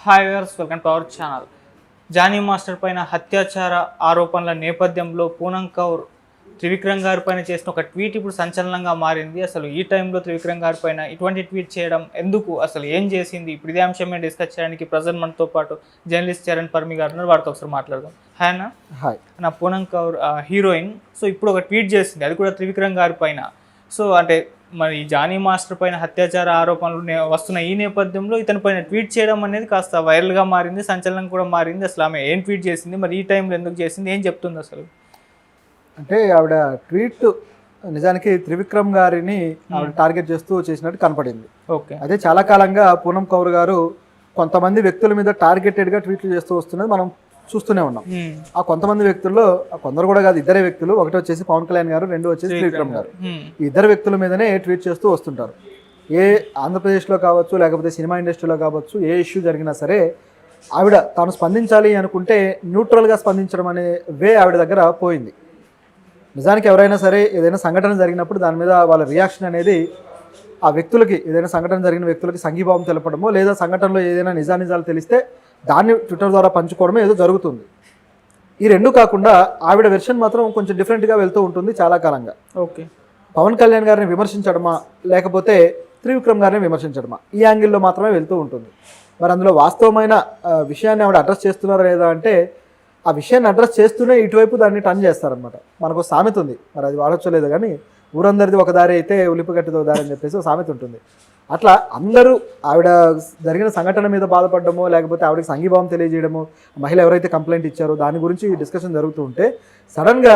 Hi viewers, welcome to our channel. Jani master పైన అత్యాచార ఆరోపణల నేపథ్యంలో పూనం కౌర్ త్రివిక్రమ్ గారి పైన చేసిన ఒక ట్వీట్ ఇప్పుడు సంచలనంగా మారింది. అసలు ఈ టైంలో త్రివిక్రమ్ గారి పైన ఇటువంటి ట్వీట్ చేయడం ఎందుకు, అసలు ఏం చేసింది? ఇప్పుడు ఇదే అంశం మీద డిస్కస్ చేయడానికి ప్రజెంట్ మనతో పాటు జర్నలిస్ట్ చరణ్ పర్మి గారు ఉన్నారు. వారితో ఒకసారి మాట్లాడదాం. హాయ్ అన్న. హాయ్. నా పూనం కౌర్ హీరోయిన్. సో ఇప్పుడు ఒక ట్వీట్ చేసింది, అది కూడా త్రివిక్రమ్ గారి పైన. సో అంటే మరి జానీ మాస్టర్ పైన అత్యాచార ఆరోపణలు వస్తున్న ఈ నేపథ్యంలో ఇతని పైన ట్వీట్ చేయడం అనేది కాస్త వైరల్గా మారింది, సంచలనం కూడా మారింది. అసలు ఆమె ఏం ట్వీట్ చేసింది, మరి ఈ టైంలో ఎందుకు చేసింది, ఏం చెప్తుంది అసలు? అంటే ఆవిడ ట్వీట్ నిజానికి త్రివిక్రమ్ గారిని ఆవిడ టార్గెట్ చేస్తూ చేసినట్టు కనపడింది. ఓకే. అదే చాలా కాలంగా పూనం కౌర్ గారు కొంతమంది వ్యక్తుల మీద టార్గెటెడ్గా ట్వీట్లు చేస్తూ వస్తున్నది మనం చూస్తూనే ఉన్నాం. ఆ కొంతమంది వ్యక్తుల్లో కొందరు కూడా కాదు, ఇద్దరే వ్యక్తులు. ఒకటి వచ్చేసి పవన్ కళ్యాణ్ గారు, రెండు వచ్చేసి త్రివిక్రమ్ గారు. ఈ ఇద్దరు వ్యక్తుల మీదనే ట్వీట్ చేస్తూ వస్తుంటారు. ఏ ఆంధ్రప్రదేశ్లో కావచ్చు, లేకపోతే సినిమా ఇండస్ట్రీలో కావచ్చు, ఏ ఇష్యూ జరిగినా సరే ఆవిడ తాను స్పందించాలి అనుకుంటే న్యూట్రల్గా స్పందించడం అనే వే ఆవిడ దగ్గర పోయింది. నిజానికి ఎవరైనా సరే ఏదైనా సంఘటన జరిగినప్పుడు దాని మీద వాళ్ళ రియాక్షన్ అనేది ఆ వ్యక్తులకి, ఏదైనా సంఘటన జరిగిన వ్యక్తులకి సంఘీభావం తెలపడమో, లేదా సంఘటనలో ఏదైనా నిజానిజాలు తెలిస్తే దాన్ని ట్విట్టర్ ద్వారా పంచుకోవడమే ఏదో జరుగుతుంది. ఈ రెండు కాకుండా ఆవిడ వెర్షన్ మాత్రం కొంచెం డిఫరెంట్గా వెళ్తూ ఉంటుంది చాలా కాలంగా. ఓకే. పవన్ కళ్యాణ్ గారిని విమర్శించడమా, లేకపోతే త్రివిక్రమ్ గారిని విమర్శించడమా, ఈ యాంగిల్లో మాత్రమే వెళ్తూ ఉంటుంది. మరి అందులో వాస్తవమైన విషయాన్ని ఆవిడ అడ్రస్ చేస్తున్నారా లేదా అంటే, ఆ విషయాన్ని అడ్రస్ చేస్తూనే ఇటువైపు దాన్ని టర్న్ చేస్తారనమాట. మనకు సామెత ఉంది, మరి అది వాడొచ్చలేదు కానీ, ఊరందరిది ఒక దారి అయితే ఉలిపిగట్టిది ఒక దారి అని చెప్పేసి ఒక సామెత ఉంటుంది. అట్లా అందరూ ఆవిడ జరిగిన సంఘటన మీద బాధపడడమో, లేకపోతే ఆవిడకి సంఘీభావం తెలియజేయడమో, మహిళ ఎవరైతే కంప్లైంట్ ఇచ్చారో దాని గురించి డిస్కషన్ జరుగుతూ ఉంటే సడన్గా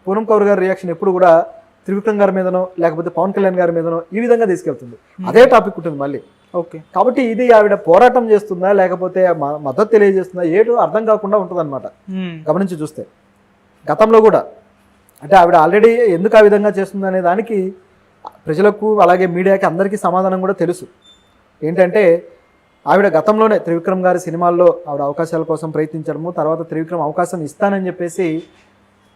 పూనం కౌర్ గారి రియాక్షన్ ఎప్పుడు కూడా త్రివిక్రమ్ గారి మీదనో, లేకపోతే పవన్ కళ్యాణ్ గారి మీదనో ఈ విధంగా తీసుకెళ్తుంది. అదే టాపిక్ ఉంటుంది మళ్ళీ. ఓకే. కాబట్టి ఇది ఆవిడ పోరాటం చేస్తుందా, లేకపోతే మద్దతు తెలియజేస్తుందా, ఏదో అర్థం కాకుండా ఉంటుంది అనమాట గమనించి చూస్తే. గతంలో కూడా అంటే ఆవిడ ఆల్రెడీ ఎందుకు ఆ విధంగా చేస్తుందనే దానికి ప్రజలకు, అలాగే మీడియాకి అందరికీ సమాధానం కూడా తెలుసు. ఏంటంటే ఆవిడ గతంలోనే త్రివిక్రమ్ గారి సినిమాల్లో ఆవిడ అవకాశాల కోసం ప్రయత్నించడము, తర్వాత త్రివిక్రమ్ అవకాశం ఇస్తానని చెప్పేసి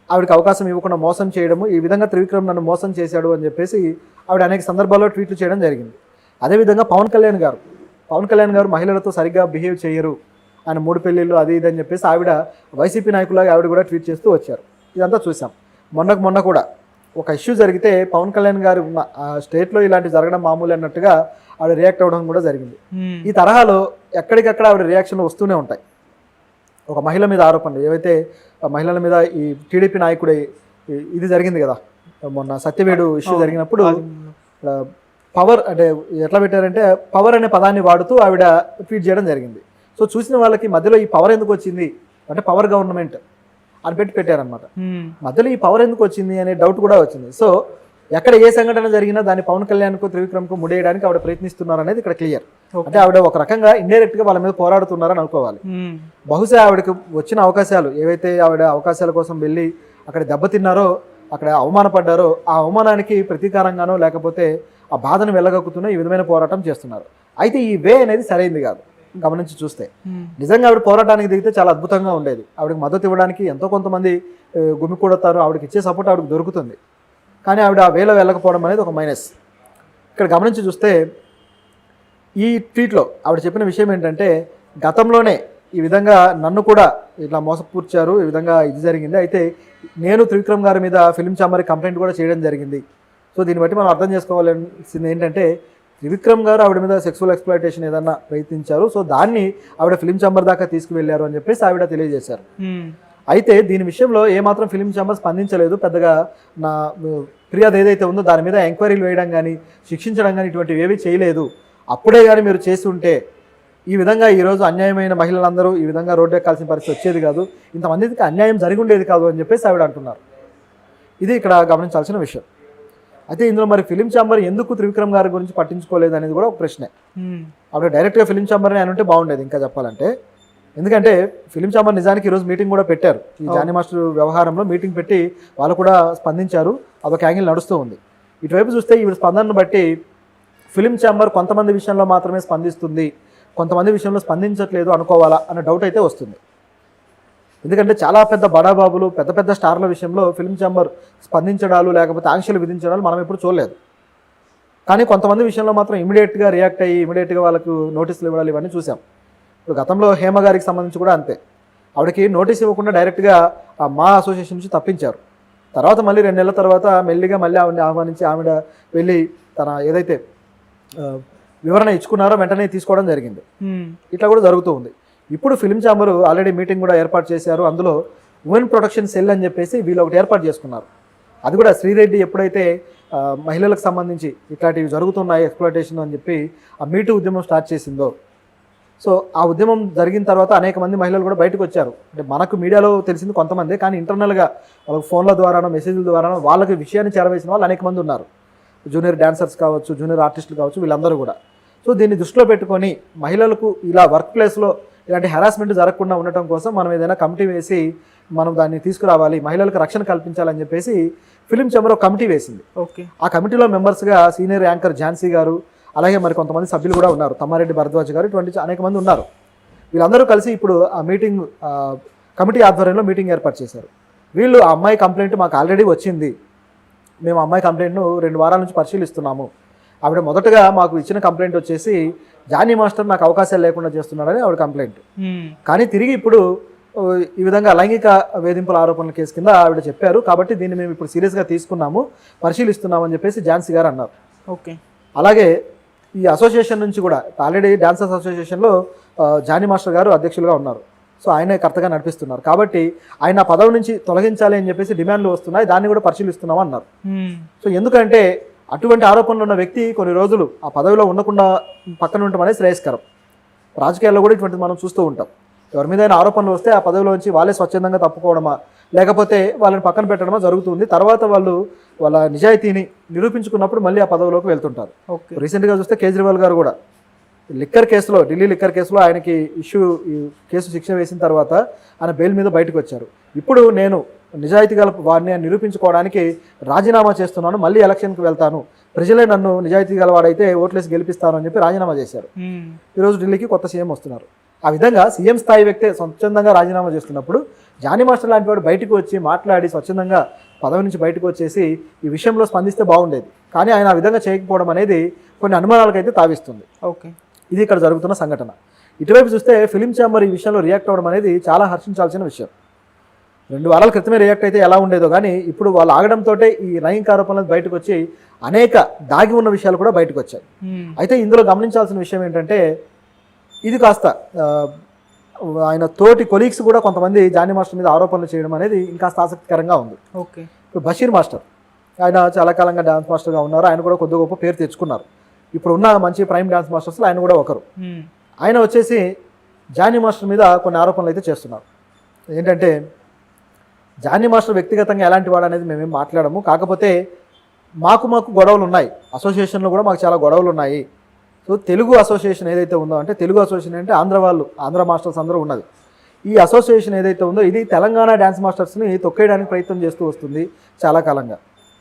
ఆవిడకి అవకాశం ఇవ్వకుండా మోసం చేయడము, ఈ విధంగా త్రివిక్రమ్ నన్ను మోసం చేశాడు అని చెప్పేసి ఆవిడ అనేక సందర్భాల్లో ట్వీట్లు చేయడం జరిగింది. అదేవిధంగా పవన్ కళ్యాణ్ గారు మహిళలతో సరిగ్గా బిహేవ్ చేయరు, ఆయన 3 పెళ్ళిళ్ళు అది ఇది అని చెప్పేసి ఆవిడ వైసీపీ నాయకులాగా ఆవిడ కూడా ట్వీట్ చేస్తూ వచ్చారు. ఇదంతా చూసాం. మొన్న కూడా ఒక ఇష్యూ జరిగితే పవన్ కళ్యాణ్ గారు ఉన్న స్టేట్లో ఇలాంటి జరగడం మామూలు అన్నట్టుగా ఆవిడ రియాక్ట్ అవ్వడం కూడా జరిగింది. ఈ తరహాలో ఎక్కడికక్కడ ఆవిడ రియాక్షన్లు వస్తూనే ఉంటాయి. ఒక మహిళ మీద ఆరోపణలు, ఏవైతే మహిళల మీద ఈ టీడీపీ నాయకుడు ఇది జరిగింది కదా, మొన్న సత్యవేడు ఇష్యూ జరిగినప్పుడు పవర్ అంటే ఎట్లా పెట్టారంటే పవర్ అనే పదాన్ని వాడుతూ ఆవిడ ట్వీట్ చేయడం జరిగింది. సో చూసిన వాళ్ళకి మధ్యలో ఈ పవర్ ఎందుకు వచ్చింది అంటే పవర్ గవర్నమెంట్ అని పెట్టారనమాట. మధ్యలో ఈ పవర్ ఎందుకు వచ్చింది అనే డౌట్ కూడా వచ్చింది. సో ఎక్కడ ఏ సంఘటన జరిగినా దాన్ని పవన్ కళ్యాణ్కు, త్రివిక్రమ్కు ముడేయడానికి ఆవిడ ప్రయత్నిస్తున్నారు అనేది ఇక్కడ క్లియర్. అంటే ఆవిడ ఒక రకంగా ఇండైరెక్ట్గా వాళ్ళ మీద పోరాడుతున్నారని అనుకోవాలి. బహుశా ఆవిడకి వచ్చిన అవకాశాలు, ఏవైతే ఆవిడ అవకాశాల కోసం వెళ్ళి అక్కడ దెబ్బతిన్నారో, అక్కడ అవమానపడ్డారో, ఆ అవమానానికి ప్రతీకారంగానో, లేకపోతే ఆ బాధను వెళ్ళగక్కుతూనే ఈ విధమైన పోరాటం చేస్తున్నారు. అయితే ఈ వే అనేది సరైంది కాదు. గమనించి చూస్తే నిజంగా ఆవిడ పోరాటానికి దిగితే చాలా అద్భుతంగా ఉండేది. ఆవిడకి మద్దతు ఇవ్వడానికి ఎంతో కొంతమంది గుమికూడతారు, ఆవిడకి ఇచ్చే సపోర్ట్ ఆవిడకి దొరుకుతుంది. కానీ ఆవిడ ఆ వేలో వెళ్ళకపోవడం అనేది ఒక మైనస్. ఇక్కడ గమనించి చూస్తే ఈ ట్వీట్లో ఆవిడ చెప్పిన విషయం ఏంటంటే, గతంలోనే ఈ విధంగా నన్ను కూడా ఇట్లా మోసపూర్చారు, ఈ విధంగా ఇది జరిగింది. అయితే నేను త్రివిక్రమ్ గారి మీద ఫిలిం ఛాంబర్ కంప్లైంట్ కూడా చేయడం జరిగింది. సో దీన్ని బట్టి మనం అర్థం చేసుకోవాల్సింది ఏంటంటే, త్రివిక్రమ్ గారు ఆవిడ మీద సెక్సువల్ ఎక్స్‌ప్లాయిటేషన్ ఏదన్నా ప్రయత్నించారు, సో దాన్ని ఆవిడ ఫిలిం ఛాంబర్ దాకా తీసుకువెళ్ళారు అని చెప్పేసి ఆవిడ తెలియజేశారు. అయితే దీని విషయంలో ఏమాత్రం ఫిలిం ఛాంబర్ స్పందించలేదు. పెద్దగా నా ఫిర్యాదు ఏదైతే ఉందో దాని మీద ఎంక్వైరీలు వేయడం కానీ, శిక్షించడం కానీ ఇటువంటివి ఏమీ చేయలేదు. అప్పుడే కానీ మీరు చేసి ఉంటే ఈ విధంగా ఈరోజు అన్యాయమైన మహిళలందరూ ఈ విధంగా రోడ్డు ఎక్కాల్సిన పరిస్థితి వచ్చేది కాదు, ఇంతమందికి అన్యాయం జరిగి ఉండేది కాదు అని చెప్పేసి ఆవిడ అంటున్నారు. ఇది ఇక్కడ గమనించాల్సిన విషయం. అయితే ఇందులో మరి ఫిలిం ఛాంబర్ ఎందుకు త్రివిక్రమ్ గారి గురించి పట్టించుకోలేదు అనేది కూడా ఒక ప్రశ్నే. ఆవిడ డైరెక్ట్గా ఫిలిం ఛాంబర్ని అని ఉంటే బాగుండేది ఇంకా చెప్పాలంటే. ఎందుకంటే ఫిలిం ఛాంబర్ నిజానికి ఈరోజు మీటింగ్ కూడా పెట్టారు. ఈ జానీ మాస్టర్ వ్యవహారంలో మీటింగ్ పెట్టి వాళ్ళు కూడా స్పందించారు. అదొక యాంగిల్ నడుస్తూ ఉంది. ఇటువైపు చూస్తే ఈవిడ స్పందనను బట్టి ఫిలిం ఛాంబర్ కొంతమంది విషయంలో మాత్రమే స్పందిస్తుంది, కొంతమంది విషయంలో స్పందించట్లేదు అనుకోవాలా అన్న డౌట్ అయితే వస్తుంది. ఎందుకంటే చాలా పెద్ద బడాబాబులు, పెద్ద పెద్ద స్టార్ల విషయంలో ఫిలిం ఛాంబర్ స్పందించడాలు, లేకపోతే ఆంక్షలు విధించడాలు మనం ఎప్పుడు చూడలేదు. కానీ కొంతమంది విషయంలో మాత్రం ఇమీడియట్గా రియాక్ట్ అయ్యి ఇమీడియట్గా వాళ్ళకు నోటీసులు ఇవ్వడాలు ఇవన్నీ చూసాం. ఇప్పుడు గతంలో హేమ గారికి సంబంధించి కూడా అంతే, ఆవిడకి నోటీస్ ఇవ్వకుండా డైరెక్ట్గా మా అసోసియేషన్ నుంచి తప్పించారు. తర్వాత మళ్ళీ 2 నెలల తర్వాత మెల్లిగా మళ్ళీ ఆవిడని ఆహ్వానించి ఆవిడ వెళ్ళి తన ఏదైతే వివరణ ఇచ్చుకున్నారో వెంటనే తీసుకోవడం జరిగింది. ఇట్లా కూడా జరుగుతూ ఉంది. ఇప్పుడు ఫిలిం ఛాంబర్ ఆల్రెడీ మీటింగ్ కూడా ఏర్పాటు చేశారు. అందులో ఉమెన్ ప్రొటెక్షన్ సెల్ అని చెప్పేసి వీళ్ళు ఒకటి ఏర్పాటు చేసుకున్నారు. అది కూడా శ్రీరెడ్డి ఎప్పుడైతే మహిళలకు సంబంధించి ఇట్లాంటివి జరుగుతున్నాయి ఎక్స్ప్లాయిటేషన్ అని చెప్పి ఆ మీటూ ఉద్యమం స్టార్ట్ చేసిందో, సో ఆ ఉద్యమం జరిగిన తర్వాత అనేక మంది మహిళలు కూడా బయటకు వచ్చారు. అంటే మనకు మీడియాలో తెలిసింది కొంతమంది, కానీ ఇంటర్నల్గా వాళ్ళకి ఫోన్ల ద్వారానో మెసేజ్ల ద్వారానో వాళ్ళకి విషయాన్ని చేరవేసిన వాళ్ళు అనేక మంది ఉన్నారు. జూనియర్ డాన్సర్స్ కావచ్చు, జూనియర్ ఆర్టిస్టులు కావచ్చు, వీళ్ళందరూ కూడా. సో దీన్ని దృష్టిలో పెట్టుకొని మహిళలకు ఇలా వర్క్ ప్లేస్లో ఇలాంటి హెరాస్మెంట్ జరగకుండా ఉండటం కోసం మనం ఏదైనా కమిటీ వేసి మనం దాన్ని తీసుకురావాలి, మహిళలకు రక్షణ కల్పించాలని చెప్పేసి ఫిలిం ఛాంబర్ ఒక కమిటీ వేసింది. ఓకే. ఆ కమిటీలో మెంబర్స్గా సీనియర్ యాంకర్ ఝాన్సీ గారు, అలాగే మరి కొంతమంది సభ్యులు కూడా ఉన్నారు, తమ్మారెడ్డి భరద్వాజ్ గారు, ఇటువంటి అనేక మంది ఉన్నారు. వీళ్ళందరూ కలిసి ఇప్పుడు ఆ మీటింగ్ కమిటీ ఆధ్వర్యంలో మీటింగ్ ఏర్పాటు చేశారు. వీళ్ళు ఆ అమ్మాయి కంప్లైంట్ మాకు ఆల్రెడీ వచ్చింది, మేము అమ్మాయి కంప్లైంట్ను 2 వారాల నుంచి పరిశీలిస్తున్నాము. ఆవిడ మొదటగా మాకు ఇచ్చిన కంప్లైంట్ వచ్చేసి జానీ మాస్టర్ నాకు అవకాశాలు లేకుండా చేస్తున్నాడని ఆవిడ కంప్లైంట్. కానీ తిరిగి ఇప్పుడు ఈ విధంగా లైంగిక వేధింపుల ఆరోపణల కేసు కింద ఆవిడ చెప్పారు. కాబట్టి దీన్ని మేము ఇప్పుడు సీరియస్గా తీసుకున్నాము, పరిశీలిస్తున్నామని చెప్పేసి ఝాన్సీ గారు అన్నారు. ఓకే. అలాగే ఈ అసోసియేషన్ నుంచి కూడా ఆల్రెడీ డాన్సర్స్ అసోసియేషన్లో జానీ మాస్టర్ గారు అధ్యక్షులుగా ఉన్నారు. సో ఆయనే కర్తగా నడిపిస్తున్నారు. కాబట్టి ఆయన పదవి నుంచి తొలగించాలి అని చెప్పేసి డిమాండ్లు వస్తున్నాయి, దాన్ని కూడా పరిశీలిస్తున్నాం అన్నారు. సో ఎందుకంటే అటువంటి ఆరోపణలు ఉన్న వ్యక్తి కొన్ని రోజులు ఆ పదవిలో ఉండకుండా పక్కన ఉండటం అనేది శ్రేయస్కరం. రాజకీయాల్లో కూడా ఇటువంటిది మనం చూస్తూ ఉంటాం. ఎవరి మీద ఆరోపణలు వస్తే ఆ పదవిలో నుంచి వాళ్ళే స్వచ్ఛందంగా తప్పుకోవడమా, లేకపోతే వాళ్ళని పక్కన పెట్టడమా జరుగుతుంది. తర్వాత వాళ్ళు వాళ్ళ నిజాయితీని నిరూపించుకున్నప్పుడు మళ్ళీ ఆ పదవిలోకి వెళ్తుంటారు. రీసెంట్గా చూస్తే కేజ్రీవాల్ గారు కూడా లిక్కర్ కేసులో, ఢిల్లీ లిక్కర్ కేసులో ఆయనకి కేసు శిక్ష వేసిన తర్వాత ఆయన బెయిల్ మీద బయటకు వచ్చారు. ఇప్పుడు నేను నిజాయితీ గల వాడిని నిరూపించుకోవడానికి రాజీనామా చేస్తున్నాను, మళ్ళీ ఎలక్షన్కి వెళ్తాను, ప్రజలే నన్ను నిజాయితీ గలవాడైతే ఓట్లేసి గెలిపిస్తాను అని చెప్పి రాజీనామా చేశారు. ఈరోజు ఢిల్లీకి కొత్త సీఎం వస్తున్నారు. ఆ విధంగా సీఎం స్థాయి వ్యక్తే స్వచ్ఛందంగా రాజీనామా చేస్తున్నప్పుడు జానీ మాస్టర్ లాంటి వాడు బయటకు వచ్చి మాట్లాడి స్వచ్ఛందంగా పదవి నుంచి బయటకు వచ్చేసి ఈ విషయంలో స్పందిస్తే బాగుండేది. కానీ ఆయన ఆ విధంగా చేయకపోవడం అనేది కొన్ని అనుమానాలకైతే తావిస్తుంది. ఓకే. ఇది ఇక్కడ జరుగుతున్న సంఘటన. ఇటువైపు చూస్తే ఫిలిం ఛాంబర్ ఈ విషయంలో రియాక్ట్ అవ్వడం అనేది చాలా హర్షించాల్సిన విషయం. 2 వారాల క్రితమే రియాక్ట్ అయితే ఎలా ఉండేదో, కానీ ఇప్పుడు వాళ్ళు ఆగడంతో ఈ లైంగిక ఆరోపణలు బయటకు వచ్చి అనేక దాగి ఉన్న విషయాలు కూడా బయటకు వచ్చాయి. అయితే ఇందులో గమనించాల్సిన విషయం ఏంటంటే ఇది కాస్త ఆయన తోటి కొలీగ్స్ కూడా కొంతమంది జానీ మాస్టర్ మీద ఆరోపణలు చేయడం అనేది ఇంకాస్త ఆసక్తికరంగా ఉంది. ఓకే. ఇప్పుడు బషీర్ మాస్టర్ ఆయన చాలా కాలంగా డాన్స్ మాస్టర్గా ఉన్నారు. ఆయన కూడా కొద్ది గొప్ప పేరు తెచ్చుకున్నారు. ఇప్పుడు ఉన్న మంచి ప్రైమ్ డాన్స్ మాస్టర్స్లో ఆయన కూడా ఒకరు. ఆయన వచ్చేసి జానీ మాస్టర్ మీద కొన్ని ఆరోపణలు అయితే చేస్తున్నారు. ఏంటంటే జానీ మాస్టర్ వ్యక్తిగతంగా ఎలాంటి వాడు అనేది మేమేం మాట్లాడము, కాకపోతే మాకు గొడవలు ఉన్నాయి, అసోసియేషన్లో కూడా మాకు చాలా గొడవలు ఉన్నాయి. సో తెలుగు అసోసియేషన్ ఏదైతే ఉందో, అంటే తెలుగు అసోసియేషన్ అంటే ఆంధ్ర మాస్టర్స్ అందరూ ఉన్నది. ఈ అసోసియేషన్ ఏదైతే ఉందో ఇది తెలంగాణ డ్యాన్స్ మాస్టర్స్ని తొక్కేయడానికి ప్రయత్నం చేస్తూ వస్తుంది చాలా కాలంగా.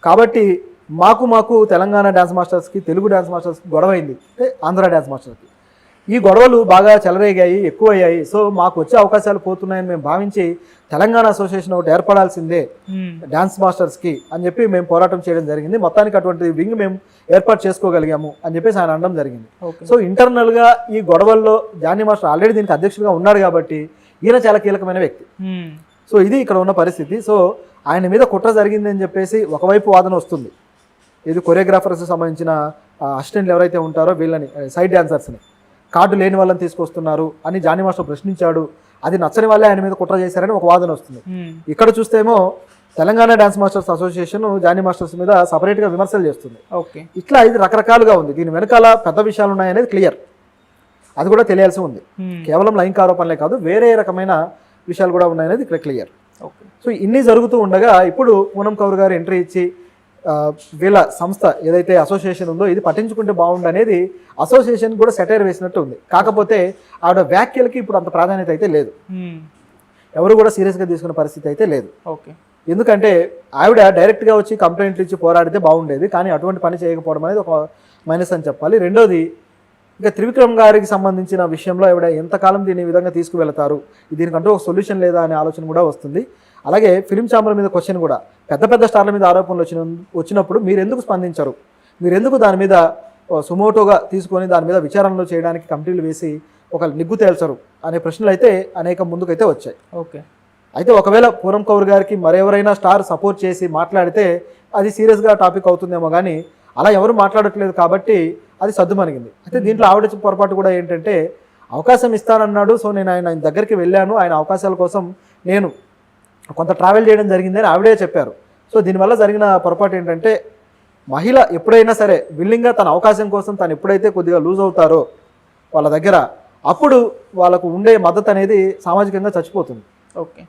కాబట్టి మాకు తెలంగాణ డ్యాన్స్ మాస్టర్స్కి, తెలుగు డ్యాన్స్ మాస్టర్స్కి గొడవ అయింది, అంటే ఆంధ్ర డ్యాన్స్ మాస్టర్స్కి. ఈ గొడవలు బాగా చెలరేగాయి, ఎక్కువయ్యాయి. సో మాకు వచ్చే అవకాశాలు పోతున్నాయని మేము భావించి తెలంగాణ అసోసియేషన్ ఒకటి ఏర్పడాల్సిందే డ్యాన్స్ మాస్టర్స్కి అని చెప్పి మేము పోరాటం చేయడం జరిగింది. మొత్తానికి అటువంటి వింగ్ మేము ఏర్పాటు చేసుకోగలిగాము అని చెప్పేసి ఆయన అనడం జరిగింది. సో ఇంటర్నల్గా ఈ గొడవల్లో జానీ మాస్టర్ ఆల్రెడీ దీనికి అధ్యక్షుడిగా ఉన్నాడు కాబట్టి ఈయన చాలా కీలకమైన వ్యక్తి. సో ఇది ఇక్కడ ఉన్న పరిస్థితి. సో ఆయన మీద కుట్ర జరిగింది అని చెప్పేసి ఒకవైపు వాదన వస్తుంది. ఇది కొరియోగ్రాఫర్స్కి సంబంధించిన అసిస్టెంట్లు ఎవరైతే ఉంటారో వీళ్ళని, సైడ్ డాన్సర్స్ని కార్డు లేని వాళ్ళని తీసుకొస్తున్నారు అని జానీ మాస్టర్ ప్రశ్నించాడు. అది నచ్చని వాళ్ళే ఆయన మీద కుట్ర చేశారని ఒక వాదన వస్తుంది. ఇక్కడ చూస్తేమో Telangana dance masters association Johnny masters మీద సపరేట్గా విమర్శలు చేస్తుంది. ఓకే. ఇట్లా ఇది రకరకాలుగా ఉంది. దీని వెనకాల పెద్ద విషయాలు ఉన్నాయనేది క్లియర్, అది కూడా తెలియాల్సి ఉంది. కేవలం లైంగిక ఆరోపణలే కాదు, వేరే రకమైన విషయాలు కూడా ఉన్నాయనేది ఇక్కడ క్లియర్. ఓకే. సో ఇన్ని జరుగుతూ ఉండగా ఇప్పుడు పూనం కౌర్ గారు ఎంట్రీ ఇచ్చి వీళ్ళ సంస్థ ఏదైతే అసోసియేషన్ ఉందో ఇది పట్టించుకుంటే బాగుండు అనేది అసోసియేషన్ కూడా సెటైర్ వేసినట్టు ఉంది. కాకపోతే ఆవిడ వ్యాఖ్యలకి ఇప్పుడు అంత ప్రాధాన్యత అయితే లేదు, ఎవరు కూడా సీరియస్గా తీసుకున్న పరిస్థితి అయితే లేదు. ఓకే. ఎందుకంటే ఆవిడ డైరెక్ట్గా వచ్చి కంప్లైంట్లు ఇచ్చి పోరాడితే బాగుండేది, కానీ అటువంటి పని చేయకపోవడం అనేది ఒక మైనస్ అని చెప్పాలి. రెండోది, ఇంకా త్రివిక్రమ్ గారికి సంబంధించిన విషయంలో ఆవిడ ఎంతకాలం దీని విధంగా తీసుకువెళతారు, దీనికంటూ ఒక సొల్యూషన్ లేదా అనే ఆలోచన కూడా వస్తుంది. అలాగే ఫిలిం ఛాంబర్ మీద క్వశ్చన్ కూడా, పెద్ద స్టార్ల మీద ఆరోపణలు వచ్చినప్పుడు మీరు ఎందుకు స్పందించరు, మీరు ఎందుకు దాని మీద సుమోటోగా తీసుకొని దాని మీద విచారణలు చేయడానికి కమిటీలు వేసి ఒక నిగ్గు తేల్చరు అనే ప్రశ్నలు అయితే అనేక ముందుకైతే వచ్చాయి. ఓకే. అయితే ఒకవేళ పూరం కౌర్ గారికి మరెవరైనా స్టార్ సపోర్ట్ చేసి మాట్లాడితే అది సీరియస్గా టాపిక్ అవుతుందేమో, కానీ అలా ఎవరు మాట్లాడట్లేదు కాబట్టి అది సద్దుమణిగింది. అయితే దీంట్లో ఆవిడ పొరపాటు కూడా ఏంటంటే అవకాశం ఇస్తానన్నాడు, సో నేను ఆయన దగ్గరికి వెళ్ళాను, ఆయన అవకాశాల కోసం నేను కొంత ట్రావెల్ చేయడం జరిగిందని ఆవిడే చెప్పారు. సో దీనివల్ల జరిగిన పొరపాటు ఏంటంటే మహిళ ఎప్పుడైనా సరే విల్లింగ్గా తన అవకాశం కోసం తను ఎప్పుడైతే కొద్దిగా లూజ్ అవుతారో వాళ్ళ దగ్గర, అప్పుడు వాళ్ళకు ఉండే మద్దతు అనేది సామాజికంగా చచ్చిపోతుంది. ఓకే.